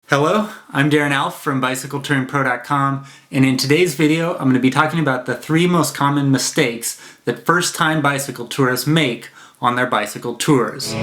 Hello, I'm Darren Alf from BicycleTouringPro.com, and in today's video I'm going to be talking about the 3 most common mistakes that first-time bicycle tourists make on their bicycle tours.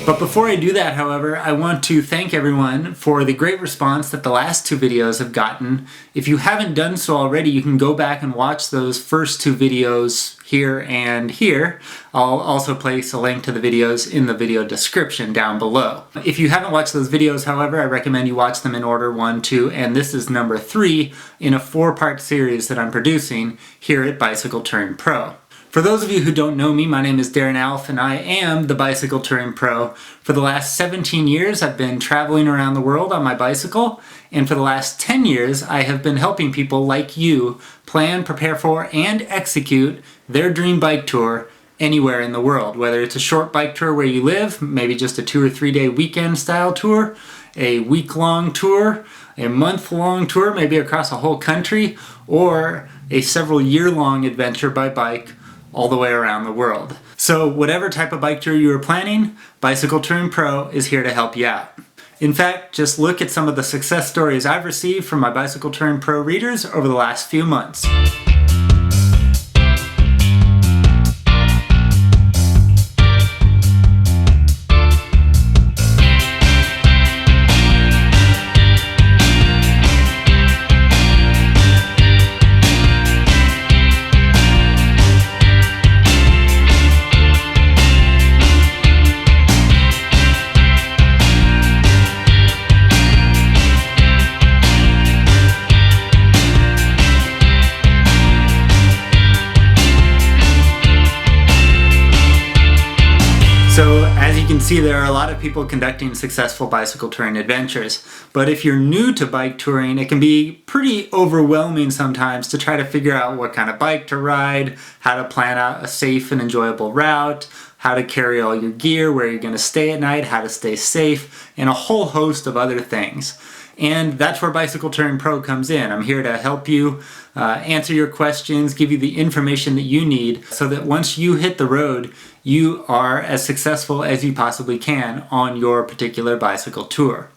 But before I do that, however, I want to thank everyone for the great response that the last 2 videos have gotten. If you haven't done so already, you can go back and watch those first 2 videos here and here. I'll also place a link to the videos in the video description down below. If you haven't watched those videos, however, I recommend you watch them in order 1, 2, and this is number 3 in a 4-part series that I'm producing here at Bicycle Touring Pro. For those of you who don't know me, my name is Darren Alf and I am the Bicycle Touring Pro. For the last 17 years I've been traveling around the world on my bicycle, and for the last 10 years I have been helping people like you plan, prepare for, and execute their dream bike tour anywhere in the world. Whether it's a short bike tour where you live, maybe just a 2 or 3 day weekend style tour, a week-long tour, a month-long tour, maybe across a whole country, or a several year-long adventure by bike all the way around the world. So whatever type of bike tour you are planning, Bicycle Touring Pro is here to help you out. In fact, just look at some of the success stories I've received from my Bicycle Touring Pro readers over the last few months. So as you can see, there are a lot of people conducting successful bicycle touring adventures. But if you're new to bike touring, it can be pretty overwhelming sometimes to try to figure out what kind of bike to ride, how to plan out a safe and enjoyable route, how to carry all your gear, where you're going to stay at night, how to stay safe, and a whole host of other things. And that's where Bicycle Touring Pro comes in. I'm here to help you answer your questions, give you the information that you need so that once you hit the road, you are as successful as you possibly can on your particular bicycle tour.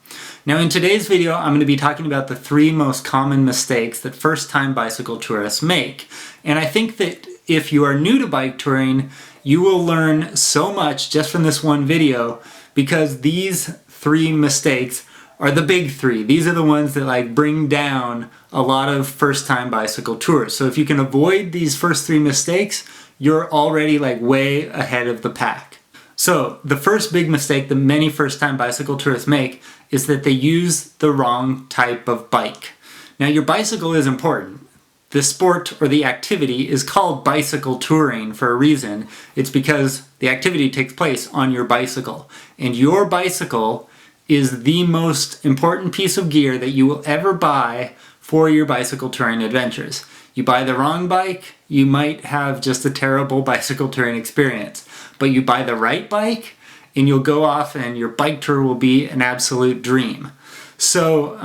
Now in today's video, I'm going to be talking about the 3 most common mistakes that first-time bicycle tourists make. And I think that if you are new to bike touring, you will learn so much just from this one video, because these 3 mistakes are the big 3. These are the ones that bring down a lot of first-time bicycle tours. So if you can avoid these first 3 mistakes, you're already way ahead of the pack. So the first big mistake that many first-time bicycle tourists make is that they use the wrong type of bike. Now your bicycle is important. The sport or the activity is called bicycle touring for a reason. It's because the activity takes place on your bicycle. And your bicycle is the most important piece of gear that you will ever buy for your bicycle touring adventures. You buy the wrong bike, you might have just a terrible bicycle touring experience. But you buy the right bike, and you'll go off and your bike tour will be an absolute dream. So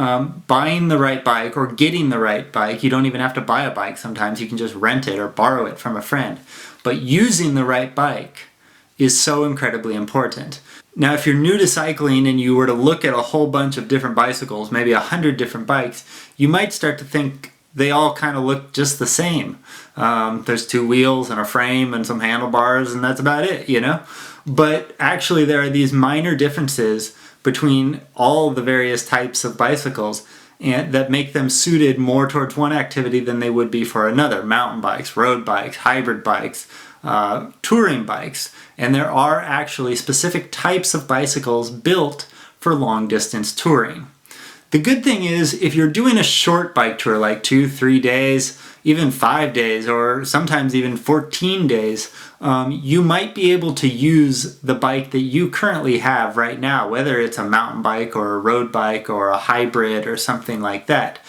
buying the right bike or getting the right bike, you don't even have to buy a bike sometimes, you can just rent it or borrow it from a friend. But using the right bike is so incredibly important. Now if you're new to cycling and you were to look at a whole bunch of different bicycles, maybe 100 different bikes, you might start to think they all kind of look just the same. There's 2 wheels and a frame and some handlebars and that's about it, you know? But actually there are these minor differences between all the various types of bicycles and that make them suited more towards one activity than they would be for another. Mountain bikes, road bikes, hybrid bikes, touring bikes. And there are actually specific types of bicycles built for long distance touring. The good thing is, if you're doing a short bike tour like 2-3 days, even 5 days, or sometimes even 14 days, you might be able to use the bike that you currently have right now, whether it's a mountain bike or a road bike or a hybrid or something like that.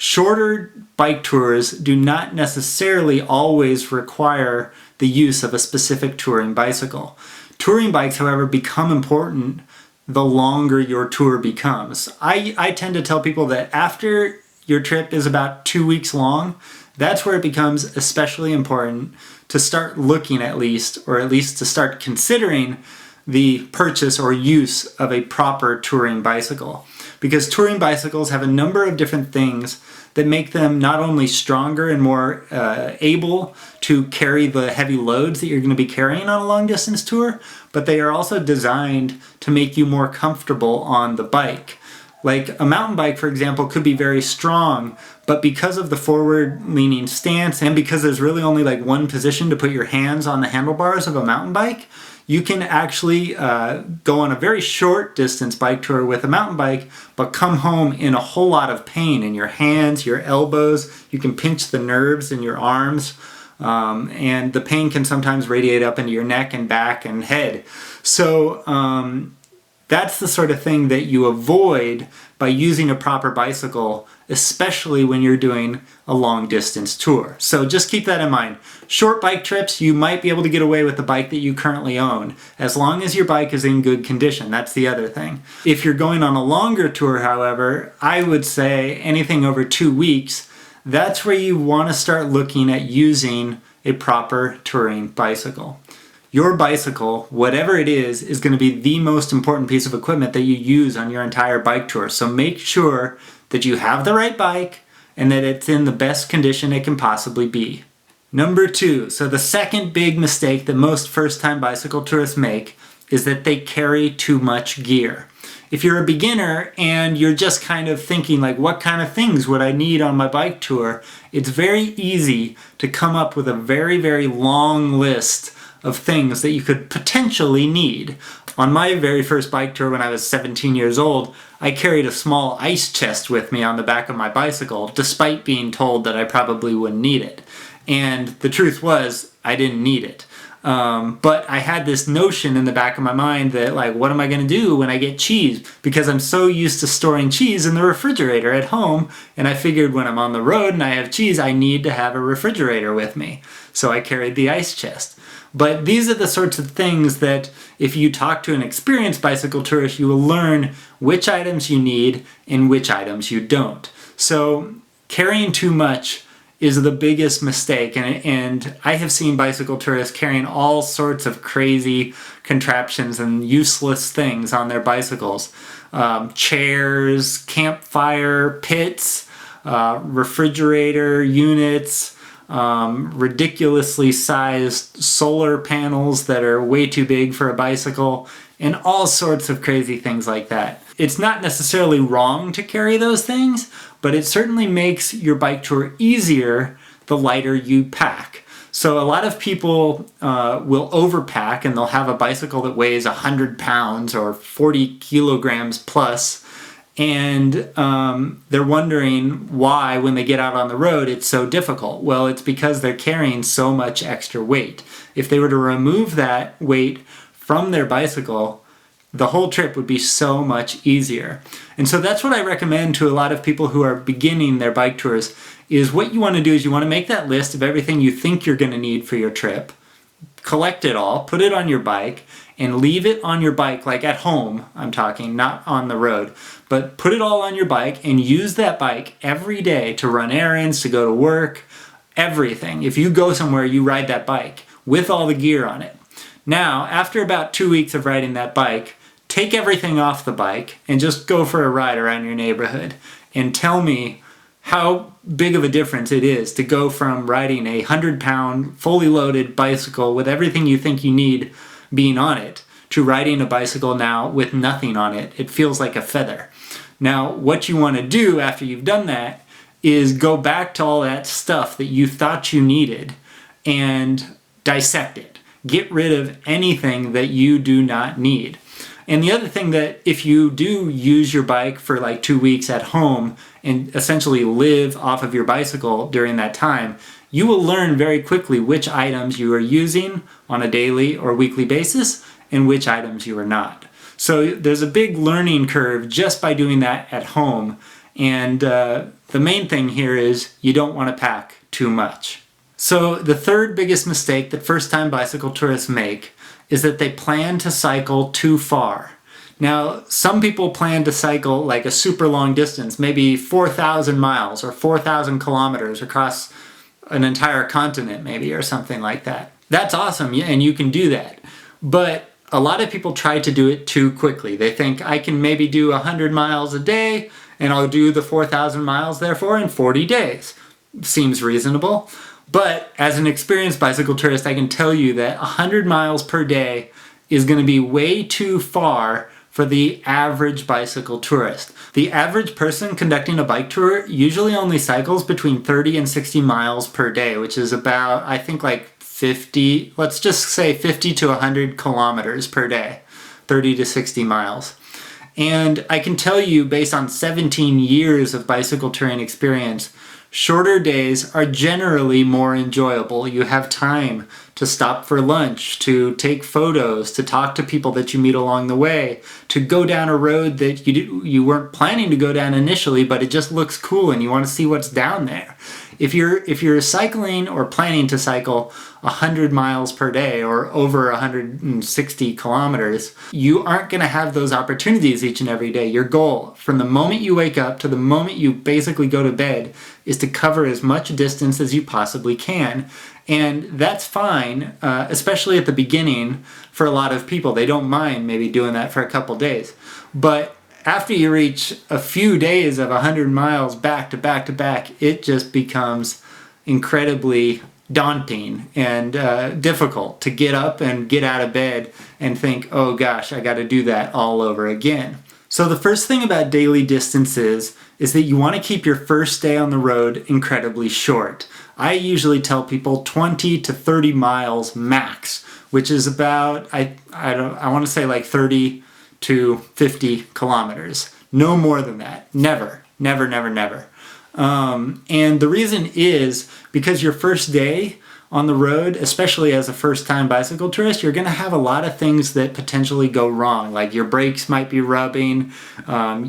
Shorter bike tours do not necessarily always require the use of a specific touring bicycle. Touring bikes, however, become important the longer your tour becomes. I tend to tell people that after your trip is about 2 weeks long, that's where it becomes especially important to start looking at least to start considering the purchase or use of a proper touring bicycle. Because touring bicycles have a number of different things that make them not only stronger and more able to carry the heavy loads that you're going to be carrying on a long distance tour, but they are also designed to make you more comfortable on the bike. Like a mountain bike, for example, could be very strong, but because of the forward-leaning stance and because there's really only like one position to put your hands on the handlebars of a mountain bike, you can actually go on a very short distance bike tour with a mountain bike, but come home in a whole lot of pain in your hands, your elbows. You can pinch the nerves in your arms, and the pain can sometimes radiate up into your neck and back and head. So that's the sort of thing that you avoid by using a proper bicycle, especially when you're doing a long distance tour. So just keep that in mind. Short bike trips, you might be able to get away with the bike that you currently own, as long as your bike is in good condition. That's the other thing. If you're going on a longer tour, however, I would say anything over 2 weeks, that's where you want to start looking at using a proper touring bicycle. Your bicycle, whatever it is going to be the most important piece of equipment that you use on your entire bike tour. So make sure that you have the right bike and that it's in the best condition it can possibly be. Number 2, so the second big mistake that most first-time bicycle tourists make is that they carry too much gear. If you're a beginner and you're just kind of thinking like, what kind of things would I need on my bike tour? It's very easy to come up with a very, very long list of things that you could potentially need. On my very first bike tour when I was 17 years old, I carried a small ice chest with me on the back of my bicycle, despite being told that I probably wouldn't need it. And the truth was, I didn't need it. But I had this notion in the back of my mind that, like, what am I going to do when I get cheese? Because I'm so used to storing cheese in the refrigerator at home, and I figured when I'm on the road and I have cheese, I need to have a refrigerator with me. So I carried the ice chest. But these are the sorts of things that if you talk to an experienced bicycle tourist, you will learn which items you need and which items you don't. So carrying too much is the biggest mistake, and I have seen bicycle tourists carrying all sorts of crazy contraptions and useless things on their bicycles. Chairs, campfire pits, refrigerator units, ridiculously sized solar panels that are way too big for a bicycle, and all sorts of crazy things like that. It's not necessarily wrong to carry those things, but it certainly makes your bike tour easier the lighter you pack. So a lot of people will overpack and they'll have a bicycle that weighs 100 pounds or 40 kilograms plus, and they're wondering why when they get out on the road it's so difficult. Well, it's because they're carrying so much extra weight. If they were to remove that weight from their bicycle, the whole trip would be so much easier. And so that's what I recommend to a lot of people who are beginning their bike tours, is what you want to do is you want to make that list of everything you think you're going to need for your trip, collect it all, put it on your bike, and leave it on your bike, like at home, I'm talking, not on the road, but put it all on your bike and use that bike every day to run errands, to go to work, everything. If you go somewhere, you ride that bike with all the gear on it. Now, after about 2 weeks of riding that bike, take everything off the bike and just go for a ride around your neighborhood and tell me how big of a difference it is to go from riding a 100-pound, fully loaded bicycle with everything you think you need being on it to riding a bicycle now with nothing on it. It feels like a feather. Now, what you want to do after you've done that is go back to all that stuff that you thought you needed and dissect it. Get rid of anything that you do not need. And the other thing that if you do use your bike for like 2 weeks at home and essentially live off of your bicycle during that time, you will learn very quickly which items you are using on a daily or weekly basis and which items you are not. So there's a big learning curve just by doing that at home. And the main thing here is you don't want to pack too much. So the third biggest mistake that first-time bicycle tourists make is that they plan to cycle too far. Now, some people plan to cycle like a super long distance, maybe 4,000 miles or 4,000 kilometers across an entire continent maybe, or something like that. That's awesome, and you can do that. But a lot of people try to do it too quickly. They think, I can maybe do 100 miles a day, and I'll do the 4,000 miles therefore in 40 days. Seems reasonable. But as an experienced bicycle tourist, I can tell you that 100 miles per day is going to be way too far for the average bicycle tourist. The average person conducting a bike tour usually only cycles between 30 and 60 miles per day, which is about, I think, like 50, let's just say 50 to 100 kilometers per day, 30 to 60 miles. And I can tell you, based on 17 years of bicycle touring experience, shorter days are generally more enjoyable. You have time to stop for lunch, to take photos, to talk to people that you meet along the way, to go down a road that you weren't planning to go down initially, but it just looks cool and you want to see what's down there. If you're cycling or planning to cycle 100 miles per day or over 160 kilometers, you aren't going to have those opportunities each and every day. Your goal, from the moment you wake up to the moment you basically go to bed, is to cover as much distance as you possibly can. And that's fine, especially at the beginning for a lot of people. They don't mind maybe doing that for a couple days. But after you reach a few days of 100 miles back to back to back, it just becomes incredibly daunting and difficult to get up and get out of bed and think, oh gosh, I got to do that all over again. So the first thing about daily distances is that you want to keep your first day on the road incredibly short. I usually tell people 20 to 30 miles max, which is about, I want to say like 30 to 50 kilometers. No more than that. Never, never, never, never. And the reason is because your first day on the road, especially as a first-time bicycle tourist, you're going to have a lot of things that potentially go wrong. Like your brakes might be rubbing,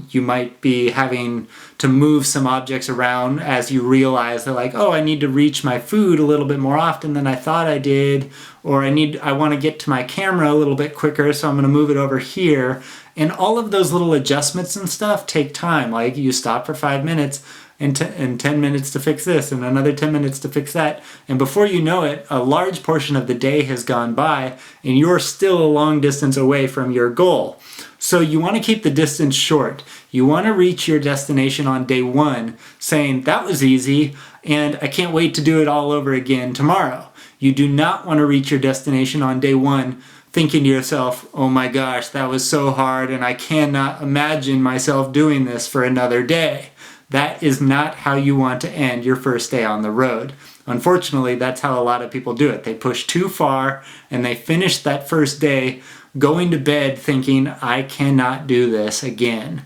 you might be having to move some objects around as you realize that, like, oh, I need to reach my food a little bit more often than I thought I did, or I want to get to my camera a little bit quicker, so I'm going to move it over here. And all of those little adjustments and stuff take time. Like you stop for 5 minutes, and 10 minutes to fix this, and another 10 minutes to fix that. And before you know it, a large portion of the day has gone by, and you're still a long distance away from your goal. So you want to keep the distance short. You want to reach your destination on day one saying, that was easy, and I can't wait to do it all over again tomorrow. You do not want to reach your destination on day one thinking to yourself, oh my gosh, that was so hard, and I cannot imagine myself doing this for another day. That is not how you want to end your first day on the road. Unfortunately, that's how a lot of people do it. They push too far and they finish that first day going to bed thinking, I cannot do this again.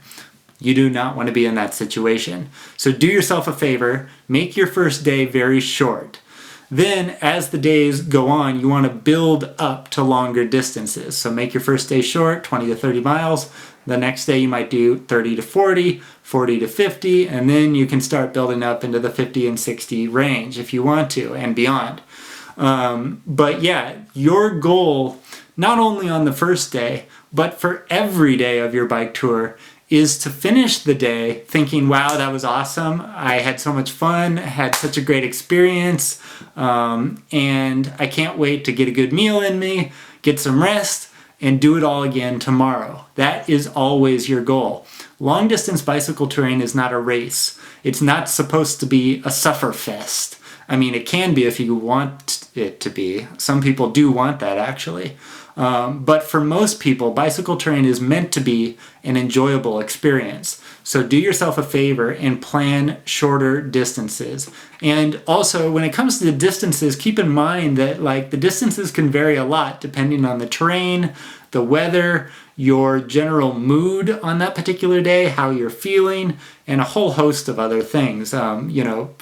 You do not want to be in that situation. So do yourself a favor, make your first day very short. Then, as the days go on, you want to build up to longer distances. So make your first day short, 20 to 30 miles. The next day you might do 30 to 40, 40 to 50, and then you can start building up into the 50 and 60 range if you want to, and beyond. But yeah, your goal, not only on the first day, but for every day of your bike tour, is to finish the day thinking, wow, that was awesome. I had so much fun, had such a great experience, and I can't wait to get a good meal in me, get some rest, and do it all again tomorrow. That is always your goal. Long distance bicycle touring is not a race. It's not supposed to be a suffer fest. I mean, it can be if you want it to be. Some people do want that, actually. But for most people, bicycle touring is meant to be an enjoyable experience. So do yourself a favor and plan shorter distances. And also, when it comes to the distances, keep in mind that the distances can vary a lot depending on the terrain, the weather, your general mood on that particular day, how you're feeling, and a whole host of other things.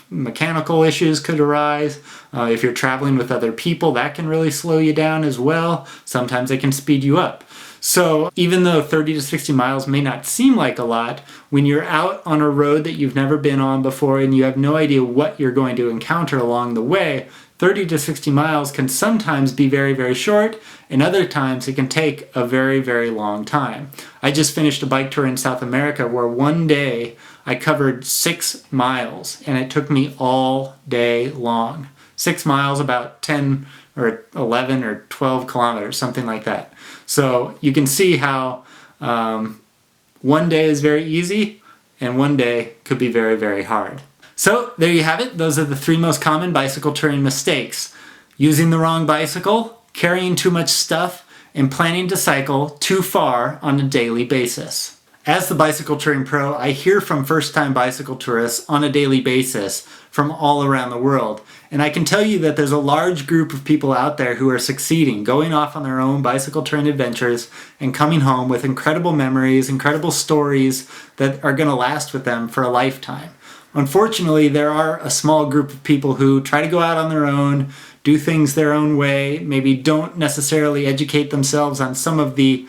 Mechanical issues could arise. If you're traveling with other people, that can really slow you down as well. Sometimes it can speed you up. So even though 30 to 60 miles may not seem like a lot, when you're out on a road that you've never been on before and you have no idea what you're going to encounter along the way, 30 to 60 miles can sometimes be very, very short, and other times it can take a very, very long time. I just finished a bike tour in South America where one day I covered 6 miles, and it took me all day long. 6 miles, about 10 or 11 or 12 kilometers, something like that. So you can see how one day is very easy and one day could be very, very hard. So there you have it. Those are the 3 most common bicycle touring mistakes. Using the wrong bicycle, carrying too much stuff, and planning to cycle too far on a daily basis. As the Bicycle Touring Pro, I hear from first-time bicycle tourists on a daily basis from all around the world. And I can tell you that there's a large group of people out there who are succeeding, going off on their own bicycle touring adventures and coming home with incredible memories, incredible stories that are going to last with them for a lifetime. Unfortunately, there are a small group of people who try to go out on their own, do things their own way, maybe don't necessarily educate themselves on some of the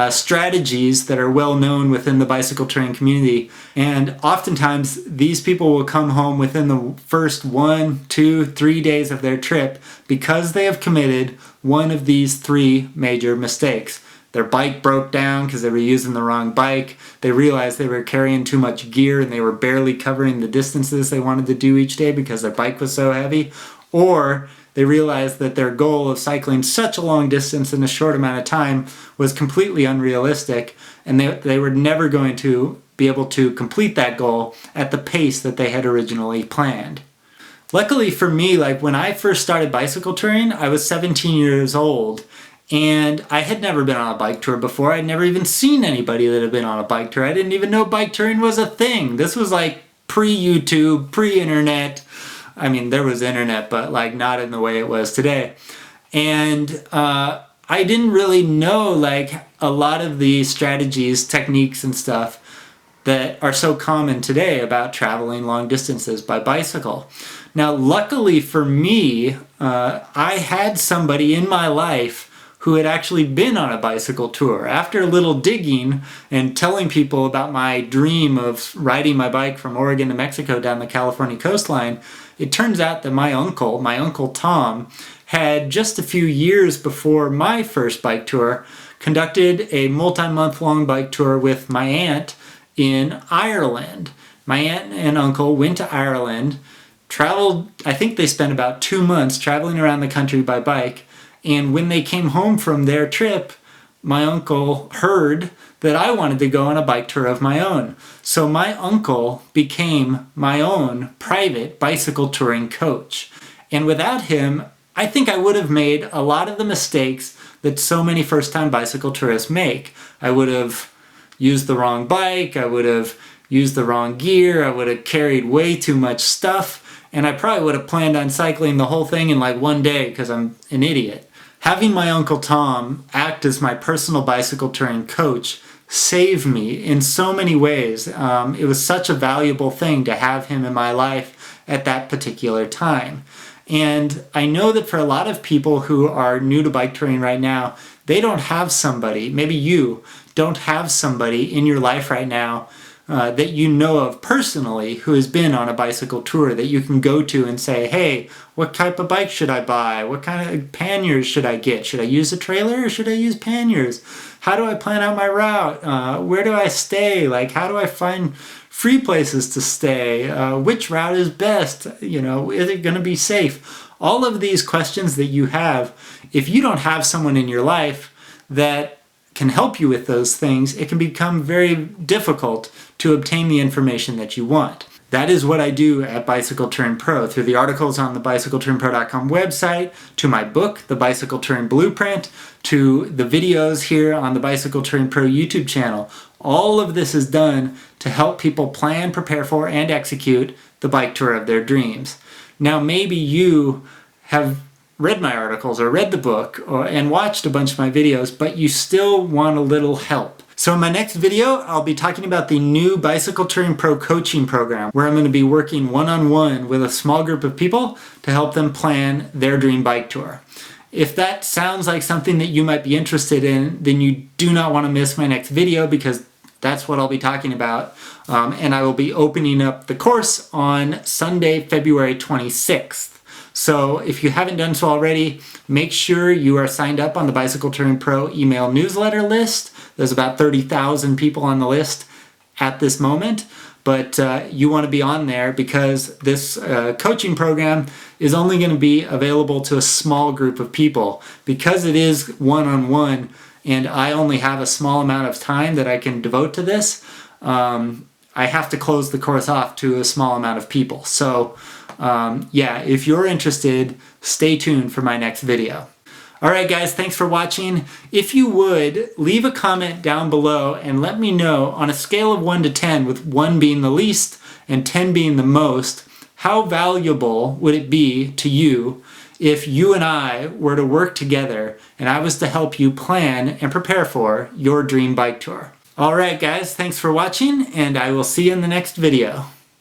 strategies that are well known within the bicycle touring community. And oftentimes these people will come home within the first 1, 2, 3 days of their trip because they have committed one of these 3 major mistakes. Their bike broke down because they were using the wrong bike. They realized they were carrying too much gear and they were barely covering the distances they wanted to do each day because their bike was so heavy. Or they realized that their goal of cycling such a long distance in a short amount of time was completely unrealistic, and they were never going to be able to complete that goal at the pace that they had originally planned. Luckily for me, like when I first started bicycle touring, I was 17 years old, and I had never been on a bike tour before. I'd never even seen anybody that had been on a bike tour. I didn't even know bike touring was a thing. This was like pre-YouTube, pre-internet. I mean, there was internet, but like not in the way it was today. And I didn't really know like a lot of the strategies, techniques, and stuff that are so common today about traveling long distances by bicycle. Now, luckily for me, I had somebody in my life who had actually been on a bicycle tour. After a little digging and telling people about my dream of riding my bike from Oregon to Mexico down the California coastline, it turns out that my Uncle Tom, had just a few years before my first bike tour conducted a multi-month-long bike tour with my aunt in Ireland. My aunt and uncle went to Ireland, traveled, I think they spent about 2 months traveling around the country by bike, and when they came home from their trip, my uncle heard that I wanted to go on a bike tour of my own. So my uncle became my own private bicycle touring coach. And without him, I think I would have made a lot of the mistakes that so many first-time bicycle tourists make. I would have used the wrong bike, I would have used the wrong gear, I would have carried way too much stuff, and I probably would have planned on cycling the whole thing in like one day because I'm an idiot. Having my Uncle Tom act as my personal bicycle touring coach saved me in so many ways. It was such a valuable thing to have him in my life at that particular time. And I know that for a lot of people who are new to bike touring right now, they don't have somebody, maybe you don't have somebody in your life right now that you know of personally who has been on a bicycle tour that you can go to and say, hey, what type of bike should I buy? What kind of panniers should I get? Should I use a trailer or should I use panniers? How do I plan out my route? Where do I stay? Like, how do I find free places to stay? Which route is best? You know, is it going to be safe? All of these questions that you have, if you don't have someone in your life that can help you with those things, it can become very difficult to obtain the information that you want. That is what I do at Bicycle Touring Pro, through the articles on the bicycletouringpro.com website, to my book, The Bicycle Touring Blueprint, to the videos here on the Bicycle Touring Pro YouTube channel. All of this is done to help people plan, prepare for, and execute the bike tour of their dreams. Now, maybe you have read my articles or read the book and watched a bunch of my videos, but you still want a little help. So in my next video, I'll be talking about the new Bicycle Touring Pro coaching program, where I'm going to be working one-on-one with a small group of people to help them plan their dream bike tour. If that sounds like something that you might be interested in, then you do not want to miss my next video, because that's what I'll be talking about. And I will be opening up the course on Sunday, February 26th. So if you haven't done so already, make sure you are signed up on the Bicycle Touring Pro email newsletter list. There's about 30,000 people on the list at this moment, but you want to be on there, because this coaching program is only going to be available to a small group of people. Because it is one-on-one, and I only have a small amount of time that I can devote to this, I have to close the course off to a small amount of people. So yeah, if you're interested, stay tuned for my next video. Alright guys, thanks for watching. If you would, leave a comment down below and let me know, on a scale of 1 to 10, with 1 being the least and 10 being the most, how valuable would it be to you if you and I were to work together and I was to help you plan and prepare for your dream bike tour. Alright guys, thanks for watching, and I will see you in the next video.